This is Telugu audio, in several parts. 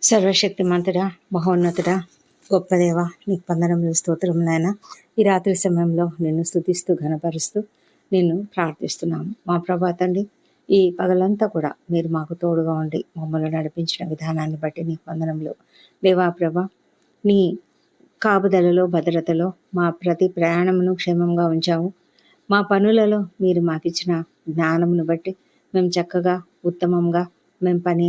సర్వశక్తిమంతుడా, మహోన్నతుడా, గొప్ప దేవ, నీకు వందనములు స్తోత్రములు నాయన. ఈ రాత్రి సమయంలో నిన్ను స్తుతిస్తూ ఘనపరుస్తూ నిన్ను ప్రార్థిస్తున్నాము. మా ప్రభా తండ్రి, ఈ పగలంతా కూడా మీరు మాకు తోడుగా ఉండి మమ్మల్ని నడిపించిన విధానాన్ని బట్టి నీకు వందనములు. దేవా ప్రభ, నీ కాపుదలలో భద్రతలో మా ప్రతి ప్రయాణమును క్షేమంగా ఉంచావు. మా పనులలో మీరు మాకిచ్చిన జ్ఞానమును బట్టి మేము చక్కగా ఉత్తమంగా మేము పని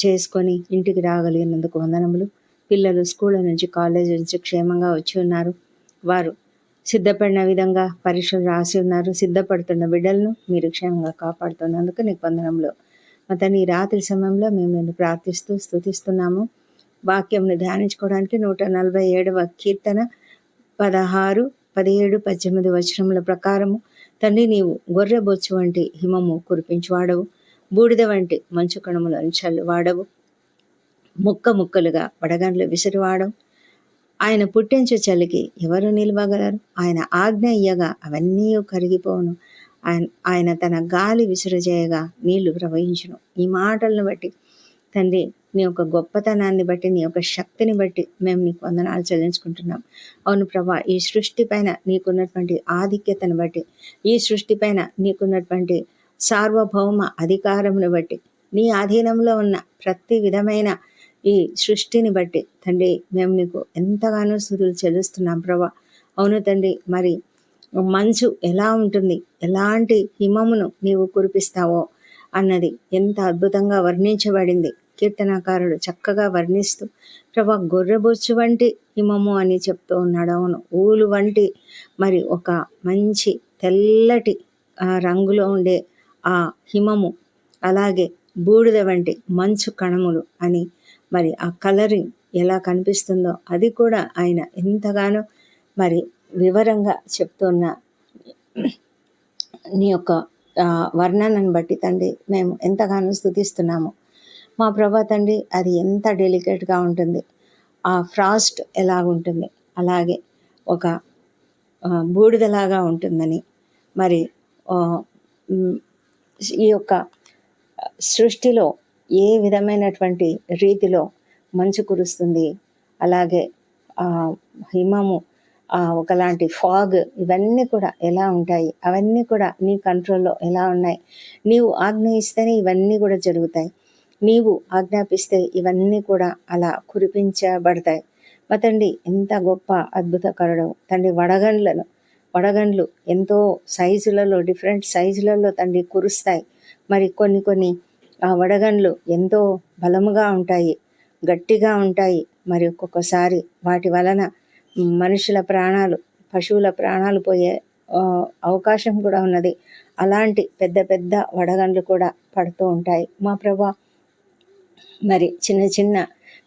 చేసుకొని ఇంటికి రాగలిగినందుకు వందనములు. పిల్లలు స్కూళ్ళ నుంచి కాలేజీ నుంచి క్షేమంగా వచ్చి ఉన్నారు. వారు సిద్ధపడిన విధంగా పరీక్షలు రాసి ఉన్నారు. సిద్ధపడుతున్న బిడ్డలను మీరు క్షేమంగా కాపాడుతున్నందుకు నీకు వందనములు. నీ రాత్రి సమయంలో మేము నిన్ను ప్రార్థిస్తూ స్తుతిస్తున్నాము. వాక్యంను ధ్యానించుకోవడానికి 147వ కీర్తన 16, 17, 18 వచనముల ప్రకారము తండ్రి, నీవు గొర్రె బొచ్చు వంటి హిమము కురిపించువాడవు, బూడిద వంటి మంచు కణములను చల్లువాడవు, ముక్కలుగా వడగండ్లు విసిరివాడవు. ఆయన పుట్టించే చలికి ఎవరు నిలవగలరు? ఆయన ఆజ్ఞ ఇయ్యగా అవన్నీ కరిగిపోవును. ఆయన తన గాలి విసిరజేయగా నీళ్లు ప్రవహించును. ఈ మాటలను బట్టి తండ్రి, నీ యొక్క గొప్పతనాన్ని బట్టి, నీ యొక్క శక్తిని బట్టి మేము నీకు వందనాలు చెల్లించుకుంటున్నాం. అవును ప్రభా, ఈ సృష్టి పైన నీకున్నటువంటి ఆధిక్యతను బట్టి, ఈ సృష్టి పైన నీకున్నటువంటి సార్వభౌమ అధికారమును బట్టి, నీ ఆధీనంలో ఉన్న ప్రతి విధమైన ఈ సృష్టిని బట్టి తండ్రి, మేము నీకు ఎంతగానో స్తుతులు చెల్లిస్తున్నాం ప్రభా. అవును తండ్రి, మరి మంచు ఎలా ఉంటుంది, ఎలాంటి హిమమును నీవు కురిపిస్తావో అన్నది ఎంత అద్భుతంగా వర్ణించబడింది. కీర్తనాకారుడు చక్కగా వర్ణిస్తూ ప్రభా, గొర్రెబొచ్చు వంటి హిమము అని చెప్తూ ఉన్నాడు. అవును, ఊలు వంటి మరి ఒక మంచి తెల్లటి రంగులో ఉండే ఆ హిమము, అలాగే బూడిద వంటి మంచు కణములు అని మరి ఆ కలరింగ్ ఎలా కనిపిస్తుందో అది కూడా ఆయన ఎంతగానో మరి వివరంగా చెప్తున్న నీ యొక్క వర్ణనను బట్టి తండ్రి మేము ఎంతగానో స్తుతిస్తున్నాము. మా ప్రభా తండ్రి, అది ఎంత డెలికేట్గా ఉంటుంది, ఆ ఫ్రాస్ట్ ఎలాగుంటుంది అలాగే ఒక బూడిదలాగా ఉంటుందని, మరి ఈ యొక్క సృష్టిలో ఏ విధమైనటువంటి రీతిలో మంచు కురుస్తుంది, అలాగే హిమము, ఒకలాంటి ఫాగ్, ఇవన్నీ కూడా ఎలా ఉంటాయి, అవన్నీ కూడా నీ కంట్రోల్లో ఎలా ఉన్నాయి. నీవు ఆజ్ఞ ఇస్తేనే ఇవన్నీ కూడా జరుగుతాయి. నీవు ఆజ్ఞాపిస్తే ఇవన్నీ కూడా అలా కురిపించబడతాయి. మా తండ్రి, ఎంత గొప్ప అద్భుతకరుడు తండ్రి. వడగండ్లు ఎంతో సైజులలో, డిఫరెంట్ సైజులలో తండ్రి కురుస్తాయి. మరి కొన్ని ఆ వడగండ్లు ఎంతో బలముగా ఉంటాయి, గట్టిగా ఉంటాయి. మరి ఒక్కొక్కసారి వాటి వలన మనుషుల ప్రాణాలు, పశువుల ప్రాణాలు పోయే అవకాశం కూడా ఉన్నది. అలాంటి పెద్ద పెద్ద వడగండ్లు కూడా పడుతూ ఉంటాయి మా ప్రభా. మరి చిన్న చిన్న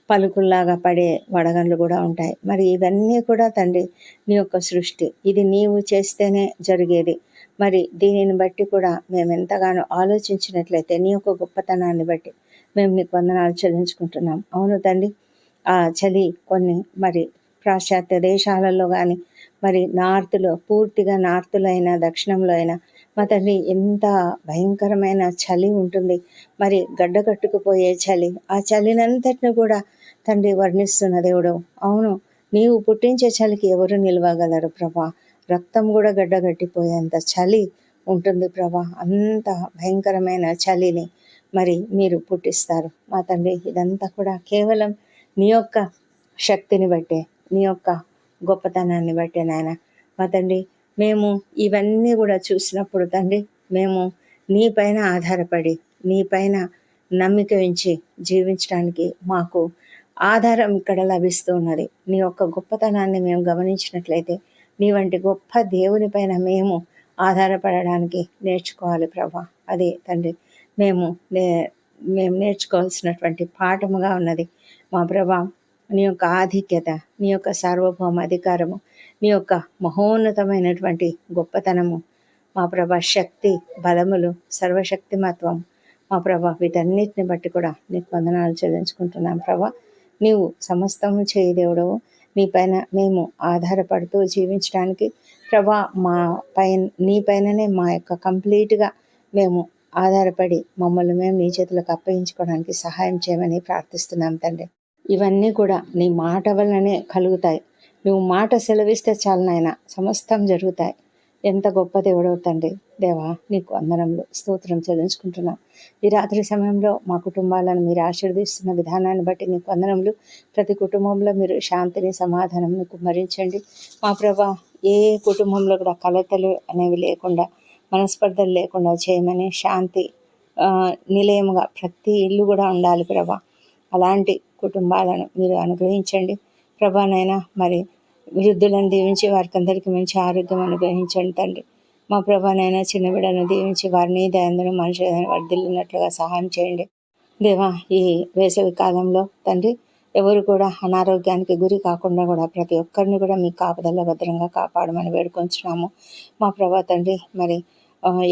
పలుకుల్లాగా పడే వడగండ్లు కూడా ఉంటాయి. మరి ఇవన్నీ కూడా తండ్రి నీ యొక్క సృష్టి, ఇది నీవు చేస్తేనే జరిగేది. మరి దీనిని బట్టి కూడా మేము ఎంతగానో ఆలోచించినట్లయితే నీ యొక్క గొప్పతనాన్ని బట్టి మేము నీకు వందనాలు చెల్లించుకుంటున్నాం. అవును తండ్రి, ఆ చలి కొన్ని మరి పాశ్చాత్య దేశాలలో కానీ, మరి పూర్తిగా నార్త్లో అయినా దక్షిణంలో అయినా మా తండ్రి ఎంత భయంకరమైన చలి ఉంటుంది. మరి గడ్డ కట్టుకుపోయే చలి, ఆ చలినంతటిని కూడా తండ్రి వర్ణిస్తున్న దేవుడు. అవును, నీవు పుట్టించే చలికి ఎవరు నిలవగలరు ప్రభా. రక్తం కూడా గడ్డగట్టిపోయేంత చలి ఉంటుంది ప్రభా. అంత భయంకరమైన చలిని మరి మీరు పుట్టిస్తారు మా తండ్రి. ఇదంతా కూడా కేవలం నీ యొక్క శక్తిని బట్టే, నీ యొక్క గొప్పతనాన్ని బట్టే నాయన. మా తండ్రి, మేము ఇవన్నీ కూడా చూసినప్పుడు తండ్రి, మేము నీ పైన ఆధారపడి, నీ పైన నమ్మిక ఉంచి జీవించడానికి మాకు ఆధారం ఇక్కడ లభిస్తూ ఉన్నది. నీ యొక్క గొప్పతనాన్ని మేము గమనించినట్లయితే నీ వంటి గొప్ప దేవుని పైన మేము ఆధారపడడానికి నేర్చుకోవాలి ప్రభా. అదే తండ్రి మేము నేర్చుకోవాల్సినటువంటి పాఠముగా ఉన్నది మా ప్రభా. నీ యొక్క ఆధిక్యత, నీ యొక్క సార్వభౌమ అధికారము, నీ యొక్క మహోన్నతమైనటువంటి గొప్పతనము మా ప్రభా, శక్తి, బలములు, సర్వశక్తిమత్వం మా ప్రభా, వీటన్నిటిని బట్టి కూడా నీకు వందనాలు చెల్లించుకుంటున్నాం ప్రభా. నీవు సమస్తము చేయి దేవుడవు. నీ పైన మేము ఆధారపడుతూ జీవించడానికి ప్రభా, నీ పైననే మా యొక్క కంప్లీట్గా మేము ఆధారపడి మమ్మల్ని మేము నీ చేతులకు అప్పగించుకోవడానికి సహాయం చేయమని ప్రార్థిస్తున్నాం తండ్రి. ఇవన్నీ కూడా నీ మాట వల్లనే కలుగుతాయి. నువ్వు మాట సెలవిస్తే చాలు నాయన, సమస్తం జరుగుతాయి. ఎంత గొప్ప దేవుడవు తండ్రి. దేవా, నీకు వందనములు, స్తోత్రం చెల్లించుకుంటున్నాం. ఈ రాత్రి సమయంలో మా కుటుంబాలను మీరు ఆశీర్వదిస్తున్న విధానాన్ని బట్టి నీకు వందనములు. ప్రతి కుటుంబంలో మీరు శాంతిని, సమాధానంను కుమ్మరించండి. మా ప్రభా, ఏ కుటుంబంలో కూడా కలతలు అనేవి లేకుండా, మనస్పర్ధలు లేకుండా చేయమని, శాంతి నిలయముగా ప్రతి ఇల్లు కూడా ఉండాలి ప్రభా. అలాంటి కుటుంబాలను మీరు అనుగ్రహించండి ప్రభానైనా. మరి వృద్ధులను దీవించి వారికి అందరికీ మంచి ఆరోగ్యం అనుగ్రహించండి తండ్రి. మా ప్రభానైనా చిన్న బిడ్డలను దీవించి వారిని దయందరూ మనుషుల వర్ధిల్లినట్లుగా సహాయం చేయండి దేవా. ఈ వేసవి కాలంలో తండ్రి ఎవరు కూడా అనారోగ్యానికి గురి కాకుండా కూడా ప్రతి ఒక్కరిని కూడా మీ కాపుదల భద్రంగా కాపాడమని వేడుకొంచున్నాము మా ప్రభా తండ్రి. మరి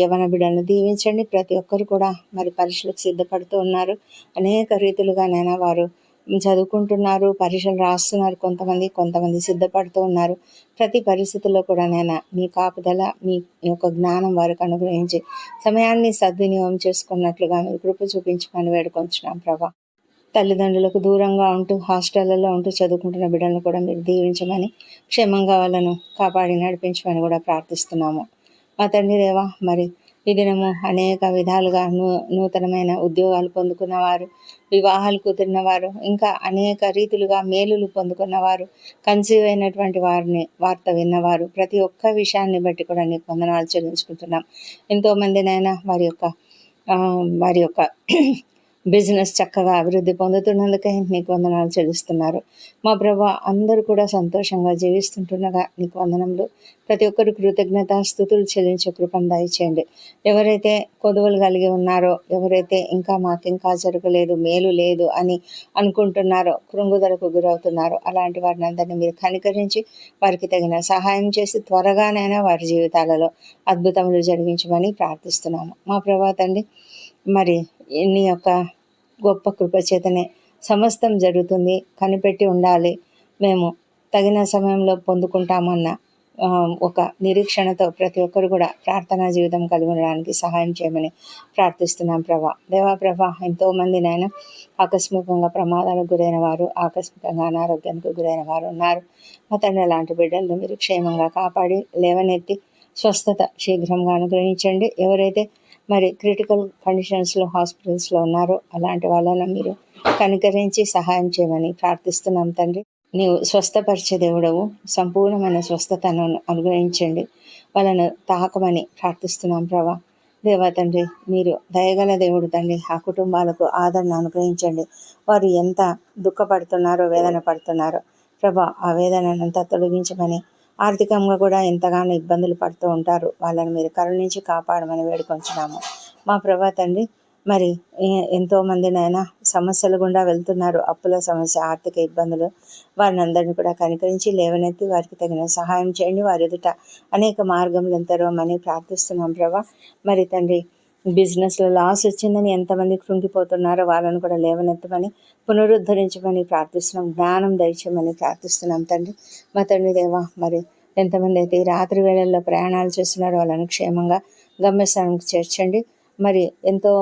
యవన బిడ్డలను దీవించండి. ప్రతి ఒక్కరు కూడా మరి పరీక్షలకు సిద్ధపడుతూ ఉన్నారు. అనేక రీతిలుగానైనా వారు చదువుకుంటున్నారు, పరీక్షలు రాస్తున్నారు. కొంతమంది సిద్ధపడుతూ ఉన్నారు. ప్రతి పరిస్థితుల్లో కూడా నేను మీ కాపుదల, మీ యొక్క జ్ఞానం వారికి అనుగ్రహించి సమయాన్ని సద్వినియోగం చేసుకున్నట్లుగా మీరు కృప చూపించమని వేడుకొంచున్నాం ప్రభా. తల్లిదండ్రులకు దూరంగా ఉంటూ హాస్టళ్లలో ఉంటూ చదువుకుంటున్న బిడ్డలను కూడా మీరు దీవించమని, క్షేమంగా వాళ్ళను కాపాడి నడిపించమని కూడా ప్రార్థిస్తున్నాము మా తండ్రి దేవా. మరి ఈ దినము అనేక విధాలుగా నూతనమైన ఉద్యోగాలు పొందుకున్నవారు, వివాహాలు కుదిరినవారు, ఇంకా అనేక రీతులుగా మేలులు పొందుకున్నవారు, కన్సీవ్ అయినటువంటి వార్త విన్నవారు, ప్రతి ఒక్క విషయాన్ని బట్టి కూడా నీకు వందనాలు చెల్లించుకుంటున్నాం. ఎంతోమందినైనా వారి యొక్క బిజినెస్ చక్కగా అభివృద్ధి పొందుతున్నందుకే నీకు వందనాలు చెల్లిస్తున్నారు మా ప్రభా. అందరూ కూడా సంతోషంగా జీవిస్తుంటుండగా నీకు వందనములు. ప్రతి ఒక్కరు కృతజ్ఞత స్తుతులు చెల్లించే కృపను దయచేయండి. ఎవరైతే కొదువలు కలిగి ఉన్నారో, ఎవరైతే మాకింకా జరగలేదు, మేలు లేదు అని అనుకుంటున్నారో, కృంగుదలకు గురవుతున్నారో, అలాంటి వారిని అందరినీ మీరు కనికరించి వారికి తగిన సహాయం చేసి త్వరగానైనా వారి జీవితాలలో అద్భుతములు జరిగించమని ప్రార్థిస్తున్నాము మా ప్రభా తండ్రి. మరి నీ యొక్క గొప్ప కృపచేతనే సమస్తం జరుగుతుంది. కనిపెట్టి ఉండాలి, మేము తగిన సమయంలో పొందుకుంటామన్న ఒక నిరీక్షణతో ప్రతి ఒక్కరు కూడా ప్రార్థనా జీవితం కలిగి ఉండడానికి సహాయం చేయమని ప్రార్థిస్తున్నాం ప్రభా. దేవా ప్రభా, ఎంతోమందినైనా ఆకస్మికంగా ప్రమాదాలకు గురైన వారు, ఆకస్మికంగా అనారోగ్యానికి గురైన వారు ఉన్నారు. మా తండ్రి, అలాంటి బిడ్డలను మీరు క్షేమంగా కాపాడి లేవనెత్తి స్వస్థత శీఘ్రంగా అనుగ్రహించండి. ఎవరైతే మరి క్రిటికల్ కండిషన్స్లో హాస్పిటల్స్లో ఉన్నారో అలాంటి వాళ్ళను మీరు కనికరించి సహాయం చేయమని ప్రార్థిస్తున్నాం తండ్రి. నీవు స్వస్థపరిచే దేవుడవు, సంపూర్ణమైన స్వస్థతను అనుగ్రహించండి, వాళ్ళను తాకమని ప్రార్థిస్తున్నాం ప్రభా. దేవా తండ్రి, మీరు దయగల దేవుడు తండ్రి. ఆ కుటుంబాలకు ఆదరణ అనుగ్రహించండి. వారు ఎంత దుఃఖపడుతున్నారో, వేదన పడుతున్నారో ప్రభా, ఆ వేదనంతా తొలగించమని, ఆర్థికంగా కూడా ఎంతగానో ఇబ్బందులు పడుతూ ఉంటారు, వాళ్ళని మీరు కరుణించి కాపాడమని వేడుకొంచున్నాము మా ప్రభా తండ్రి. మరి ఎంతోమందినైనా సమస్యలు గుండా వెళ్తున్నారు, అప్పుల సమస్య, ఆర్థిక ఇబ్బందులు, వారిని అందరినీ కూడా కనికరించి లేవనెత్తి వారికి తగిన సహాయం చేయండి. వారి ఎదుట అనేక మార్గములు తెరవమని ప్రార్థిస్తున్నాం ప్రభా. మరి తండ్రి, బిజినెస్లో లాస్ వచ్చిందని ఎంతమంది కృంగిపోతున్నారో వాళ్ళను కూడా లేవనెత్తమని, పునరుద్ధరించమని ప్రార్థిస్తున్నాం. జ్ఞానం దయచేయమని ప్రార్థిస్తున్నాం తండ్రి. మా తండ్రి దేవా, మరి ఎంతమంది అయితే ఈ రాత్రి వేళల్లో ప్రయాణాలు చేస్తున్నారో వాళ్ళను క్షేమంగా గమ్యస్థానానికి చేర్చండి. మరి ఎంతో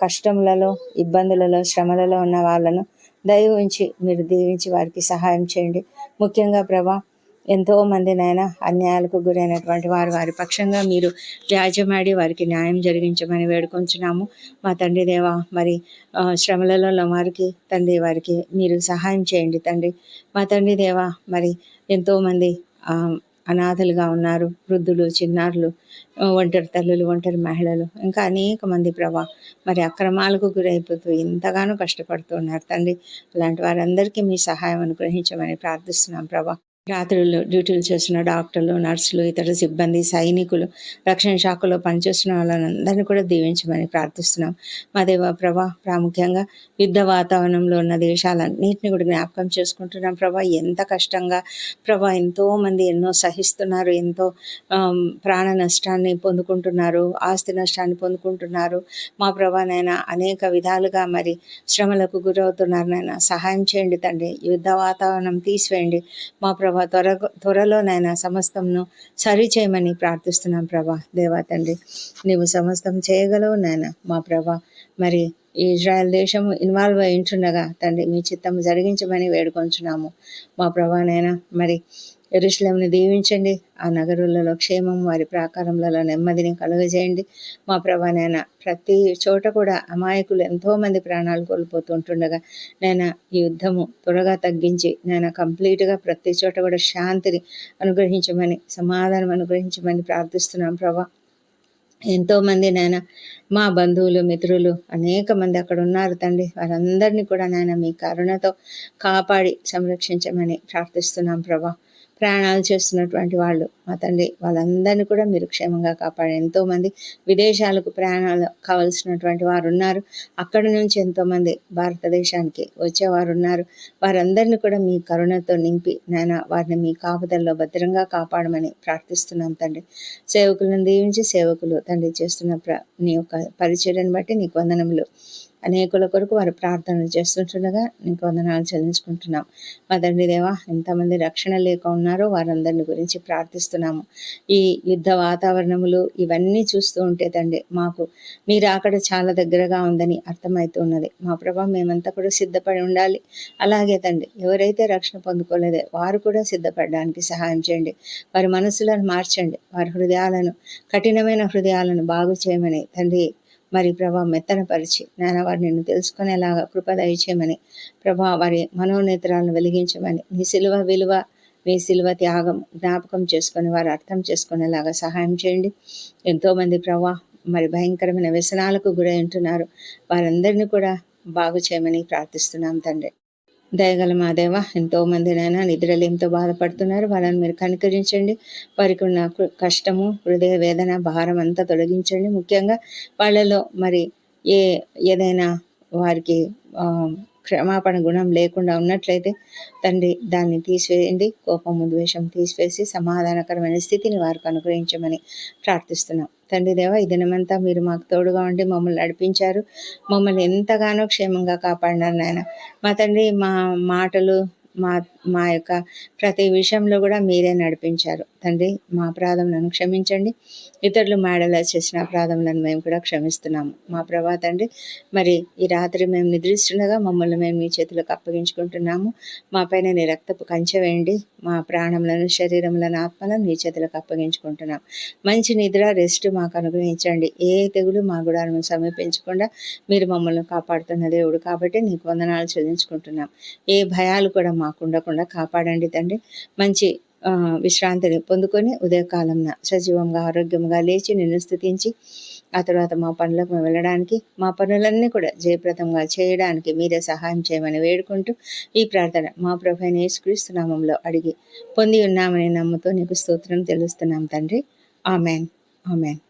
కష్టములలో, ఇబ్బందులలో, శ్రమలలో ఉన్న వాళ్ళను దయ ఉంచి మీరు దీవించి వారికి సహాయం చేయండి. ముఖ్యంగా ప్రభా, ఎంతోమందినైనా అన్యాయాలకు గురైనటువంటి వారి పక్షంగా మీరు వ్యాజ్యమాడి వారికి న్యాయం జరిగించమని వేడుకొంచున్నాము మా తండ్రి దేవా. మరి శ్రమలలో వారికి తండ్రి, వారికి మీరు సహాయం చేయండి తండ్రి. మా తండ్రి దేవా, మరి ఎంతోమంది అనాథలుగా ఉన్నారు, వృద్ధులు, చిన్నారులు, ఒంటరి తల్లులు, ఒంటరి మహిళలు, ఇంకా అనేక మంది ప్రభా, మరి అక్రమాలకు గురైపోతూ ఎంతగానో కష్టపడుతూ ఉన్నారు తండ్రి. అలాంటి వారందరికీ మీ సహాయం అనుగ్రహించమని ప్రార్థిస్తున్నాం ప్రభా. రాత్రులు డ్యూటీలు చేస్తున్న డాక్టర్లు, నర్సులు, ఇతర సిబ్బంది, సైనికులు, రక్షణ శాఖలో పనిచేస్తున్న వాళ్ళందరినీ కూడా దీవించమని ప్రార్థిస్తున్నాం మా దేవ ప్రభా. ప్రాముఖ్యంగా యుద్ధ వాతావరణంలో ఉన్న దేశాలన్నింటినీ కూడా జ్ఞాపకం చేసుకుంటున్నాం ప్రభా. ఎంత కష్టంగా ప్రభా, ఎంతోమంది ఎన్నో సహిస్తున్నారు, ఎంతో ప్రాణ నష్టాన్ని పొందుకుంటున్నారు, ఆస్తి నష్టాన్ని పొందుకుంటున్నారు మా ప్రభానైనా. అనేక విధాలుగా మరి శ్రమలకు గురవుతున్నారు నాయన. సహాయం చేయండి తండ్రి. యుద్ధ వాతావరణం తీసివేయండి మా ప్రభా. ప్రభా త్వరలో నాయన సమస్తంను సరి చేయమని ప్రార్థిస్తున్నాం ప్రభా. దేవా తండ్రి, నీవు సమస్తం చేయగలవు నాయన మా ప్రభా. మరి ఈ ఇజ్రాయెల్ దేశము ఇన్వాల్వ్ అయి ఉంటుండగా తండ్రి మీ చిత్తము జరిగించమని వేడుకొంచున్నాము మా ప్రభానైనా. మరి యెరూషలేముని దీవించండి, ఆ నగరులలో క్షేమం, వారి ప్రాకారములలో నెమ్మదిని కలుగజేయండి మా ప్రభానైనా. ప్రతి చోట కూడా అమాయకులు ఎంతోమంది ప్రాణాలు కోల్పోతుంటుండగా నేను ఈ యుద్ధము త్వరగా తగ్గించి నేను కంప్లీట్గా ప్రతి చోట కూడా శాంతిని అనుగ్రహించమని, సమాధానం అనుగ్రహించమని ప్రార్థిస్తున్నాం ప్రభా. ఎంతోమంది నాయన మా బంధువులు, మిత్రులు అనేక మంది అక్కడ ఉన్నారు తండ్రి. వారందరినీ కూడా నాయన మీ కరుణతో కాపాడి సంరక్షించమని ప్రార్థిస్తున్నాం ప్రభా. ప్రయాణాలు చేస్తున్నటువంటి వాళ్ళు మా తండ్రి, వాళ్ళందరినీ కూడా మీరు క్షేమంగా కాపాడి. ఎంతోమంది విదేశాలకు ప్రయాణాలు కావలసినటువంటి వారు ఉన్నారు. అక్కడి నుంచి ఎంతోమంది భారతదేశానికి వచ్చేవారు ఉన్నారు. వారందరినీ కూడా మీ కరుణతో నింపి నాయన వారిని మీ కాపుదల్లో భద్రంగా కాపాడమని ప్రార్థిస్తున్నాం తండ్రి. సేవకులను దీవించి సేవకులు తండ్రి చేస్తున్న నీ యొక్క పరిచర్యను బట్టి నీకు వందనములు. అనేకుల కొరకు వారు ప్రార్థనలు చేస్తుండగా నీకు వందనాలు చెల్లించుకుంటున్నాం మా తండ్రి దేవా. ఎంతమంది రక్షణ లేక ఉన్నారో వారందరిని గురించి ప్రార్థిస్తున్నాము. ఈ యుద్ధ వాతావరణములు ఇవన్నీ చూస్తూ ఉంటే తండ్రి మాకు మీరు అక్కడ చాలా దగ్గరగా ఉందని అర్థమవుతున్నది మా ప్రభా. మేమంతా కూడా సిద్ధపడి ఉండాలి. అలాగే తండ్రి, ఎవరైతే రక్షణ పొందుకోలేదో వారు కూడా సిద్ధపడడానికి సహాయం చేయండి. వారి మనసులను మార్చండి, వారి హృదయాలను, కఠినమైన హృదయాలను బాగు చేయమని తండ్రి మరి ప్రభా మెత్తనపరిచి నాయన వారు నిన్ను తెలుసుకునేలాగా కృప దయచేయమని ప్రభా. వారి మనోనేత్రాలను వెలిగించమని, నీ సిలువ విలువ, నీ సిలువ త్యాగం జ్ఞాపకం చేసుకొని వారు అర్థం చేసుకునేలాగా సహాయం చేయండి. ఎంతోమంది ప్రభా మరి భయంకరమైన వ్యసనాలకు గురై ఉంటున్నారు. వారందరినీ కూడా బాగు చేయమని ప్రార్థిస్తున్నాం తండ్రి. దయగల మా దేవ, ఎంతోమంది నైనా నిద్రలేమితో బాధపడుతున్నారు. వాళ్ళని మీరు కనికరించండి. వారికి ఉన్న కష్టము, హృదయ వేదన, భారం అంతా తొలగించండి. ముఖ్యంగా వాళ్ళలో మరి ఏదైనా వారికి క్షమాపణ గుణం లేకుండా ఉన్నట్లయితే తండ్రి దాన్ని తీసివేయండి. కోపము, ద్వేషం తీసివేసి సమాధానకరమైన స్థితిని వారికి అనుగ్రహించమని ప్రార్థిస్తున్నాం తండ్రి దేవ. ఈ దినమంతా మీరు మాకు తోడుగా ఉండి మమ్మల్ని నడిపించారు. మమ్మల్ని ఎంతగానో క్షేమంగా కాపాడినారు నాయన మా తండ్రి. మా మాటలు, మా యొక్క ప్రతి విషయంలో కూడా మీరే నడిపించారు తండ్రి. మా అపరాధములను క్షమించండి. ఇతరులు మేడలా చేసిన అపరాధములను మేము కూడా క్షమిస్తున్నాము మా ప్రభా తండ్రి. మరి ఈ రాత్రి మేము నిద్రిస్తుండగా మమ్మల్ని మేము మీ చేతులకు అప్పగించుకుంటున్నాము. మా పైన నీ రక్తపు కంచె వేయండి. మా ప్రాణములను, శరీరములను, ఆత్మలను నీ చేతులకు అప్పగించుకుంటున్నాం. మంచి నిద్ర, రెస్ట్ మాకు అనుగ్రహించండి. ఏ తెగులు మా గుడాలను సమీపించకుండా మీరు మమ్మల్ని కాపాడుతున్న దేవుడు కాబట్టి నీకు వందనాలు చెల్లించుకుంటున్నాం. ఏ భయాలు కూడా మాకు ఉండకుండా కాపాడండి తండ్రి. మంచి విశ్రాంతిని పొందుకొని ఉదయకాలంన సజీవంగా, ఆరోగ్యంగా లేచి నిన్ను స్తుతించి ఆ తర్వాత మా పనులకు మేము వెళ్ళడానికి, మా పనులన్నీ కూడా జయప్రదంగా చేయడానికి మీరే సహాయం చేయమని వేడుకుంటూ ఈ ప్రార్థన మా ప్రభువైన యేసుక్రీస్తు నామములో అడిగి పొంది ఉన్నామని నమ్ముతూ నీకు స్తోత్రం తెలుస్తున్నాం తండ్రి. Amen, amen.